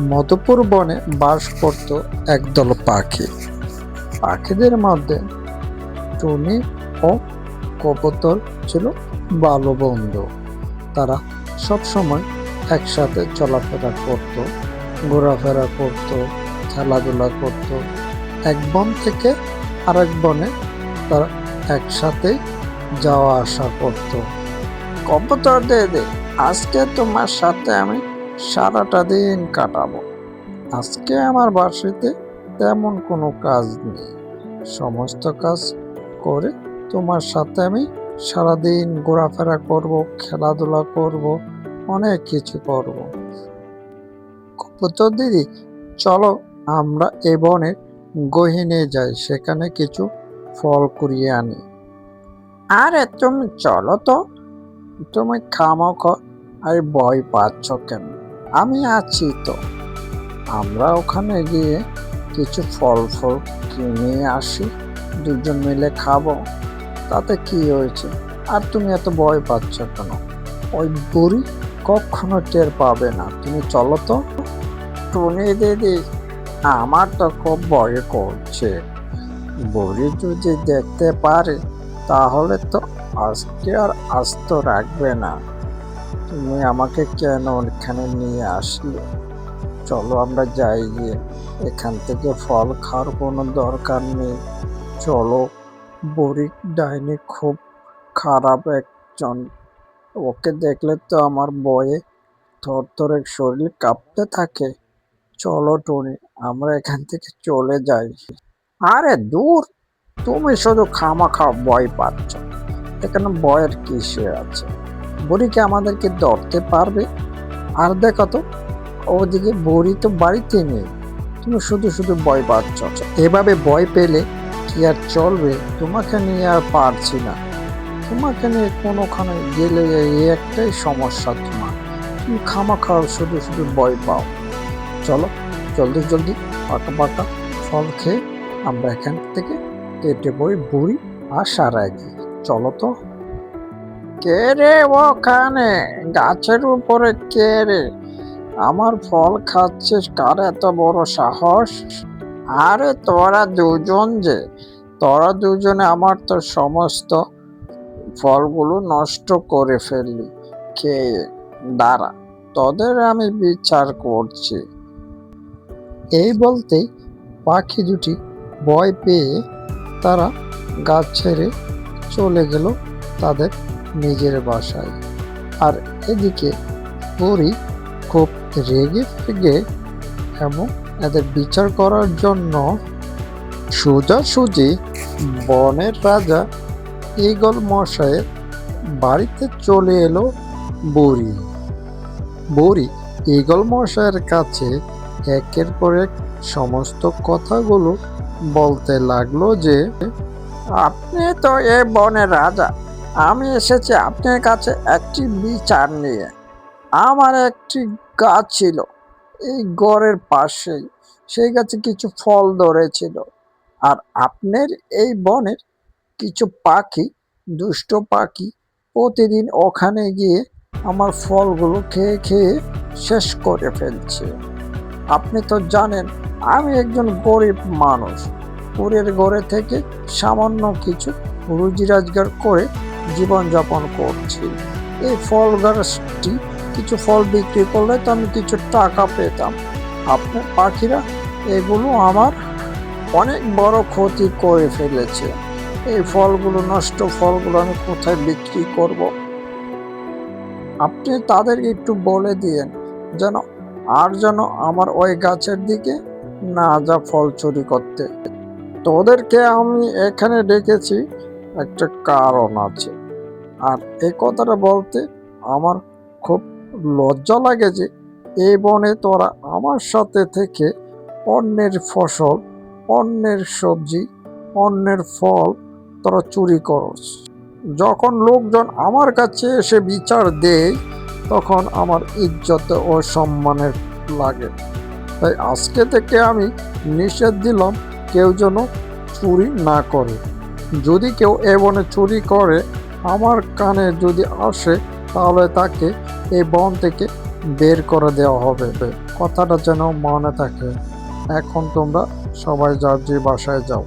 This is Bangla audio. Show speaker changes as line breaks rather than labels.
মধুপুর বনে বাস করত একদল পাখি। পাখিদের মধ্যে টুনি ও কবুতর ছিল ভালো বন্ধু। তারা সবসময় একসাথে চলাফেরা করত, ঘোরাফেরা করত, খেলাধুলা করত। এক বন থেকে আরেক বনে তারা একসাথে যাওয়া আসা করত। কবুতর দে, আজকে তোমার সাথে আমি সারাটা দিন কাটাবো। আজকে আমার বাড়িতে তেমন কোনো কাজ নেই, সমস্ত কাজ করে তোমার সাথে আমি সারাদিন ঘোরাফেরা করব, খেলাধুলা করব, অনেক কিছু করব। কবুতর দিদি, চলো আমরা এ বনের গহীনে যাই, সেখানে কিছু ফল কুড়িয়ে আনি। আরে তুমি চলো তো, তুমি খামোখো আর ভয় পাচ্ছ কেন? আমি আছি তো। আমরা ওখানে গিয়ে কিছু ফল কিনে আসি, দুজন মিলে খাবো, তাতে কি হয়েছে? আর তুমি এত ভয় পাচ্ছ কেন? ওই বুড়ি কখনো টের পাবে না, তুমি চলো তো। টুনি দিদি, আমার তো খুব ভয় করছে। বুড়ি যদি দেখতে পারে তাহলে তো আজকে আর আস্ত রাখবে না। তুমি আমাকে কেন এখানে নিয়ে আসলে? চলো আমরা যাই গিয়ে, এখান থেকে ফল খাওয়ার কোনো দরকার নেই। চলো, বুড়ি ডাইনি খুব খারাপ একজন, ওকে দেখলে তো আমার ভয়ে থরথরে শরীর কাঁপতে থাকে। চলো টুনি, আমরা এখান থেকে চলে যাই। আরে দূর, তুমি শুধু খামাখা ভয় পাচ্ছ, এখানে ভয়ের কিসে আছে? বুড়িকে আমাদেরকে ধরতে পারবে? আর দেখো তো, ওদিকে বুড়ি তো বাড়িতে নেই, তুমি শুধু শুধু ভয় পাচ্ছ। এভাবে ভয় পেলে কি আর চলবে? তোমাকে নিয়ে আর পারছি না। তোমাকে নিয়ে কোনোখানে গেলে এই একটাই সমস্যা তোমার, তুমি খামাখা শুধু শুধু ভয় পাও। চলো জলদি জলদি পাকা পাকা ফল খেয়ে আমরা এখান থেকে কেটে পড়ি বুড়ি আসার আগে। চলো তো। কে রে ওখানে গাছের উপরে? কে রে? আমার ফল খাচ্ছিস? কার এত বড় সাহস? আরে তোরা দুজনে আমার তো সমস্ত ফলগুলো নষ্ট করে ফেললি খেয়ে। দাঁড়া, তোদের আমি বিচার করছি। এই বলতেই পাখি দুটি ভয় পেয়ে তারা গাছ ছেড়ে চলে গেল তাদের নিজের বাসায়। আর এদিকে বুড়ি খুব রেগে ফেগে এবং এদের বিচার করার জন্য সোজাসুজি বনের রাজা ঈগল মশাইয়ের বাড়িতে চলে এলো বুড়ি। বুড়ি ঈগল মশাইয়ের কাছে একের পর এক সমস্ত কথাগুলো বলতে লাগলো যে, আপনি তো এ বনের রাজা, আমি এসেছি আপনার কাছে একটি বিচার নিয়ে। আমার একটি গাছ ছিল এই গড়ের পাশেই, সেই গাছে কিছু ফল ধরেছিল। আর আপনার এই বনের কিছু পাখি, দুষ্ট পাখি, প্রতিদিন ওখানে গিয়ে আমার ফলগুলো খেয়ে খেয়ে শেষ করে ফেলছে। আপনি তো জানেন আমি একজন গরিব মানুষ, কুড়ের ঘরে থেকে সামান্য কিছু রুজি রোজগার করে জীবনযাপন করছি। এই ফল গাছটি কিছু ফল বিক্রি করলে তো আমি কিছু টাকা পেতাম। আপনার পাখিরা এগুলো আমার অনেক বড় ক্ষতি করে ফেলেছে। এই ফলগুলো, নষ্ট ফলগুলো আমি কোথায় বিক্রি করব? আপনি তাদেরকে একটু বলে দিয়েন যেন আমার ওই গাছের দিকে না যা ফল চুরি করতে। তোদেরকে আমি এখানে ডেকেছি একটা কারণ আছে। আর এই কথাটা বলতে আমার খুব লজ্জা লাগে যে এই বনে তোরা আমার সাথে থেকে অন্যের ফসল, অন্যের সবজি, অন্যের ফল তোরা চুরি করস। যখন লোকজন আমার কাছে এসে বিচার দেয় তখন আমার ইজ্জতে ও সম্মানের লাগে। তাই আজকে থেকে আমি নিষেধ দিলাম কেউ যেন চুরি না করে। যদি কেউ এ বনে চুরি করে আমার কানে যদি আসে তাহলে তাকে এই বন থেকে বের করে দেওয়া হবে। কথাটা যেন মনে থাকে। এখন তোমরা সবাই যার যে বাসায় যাও।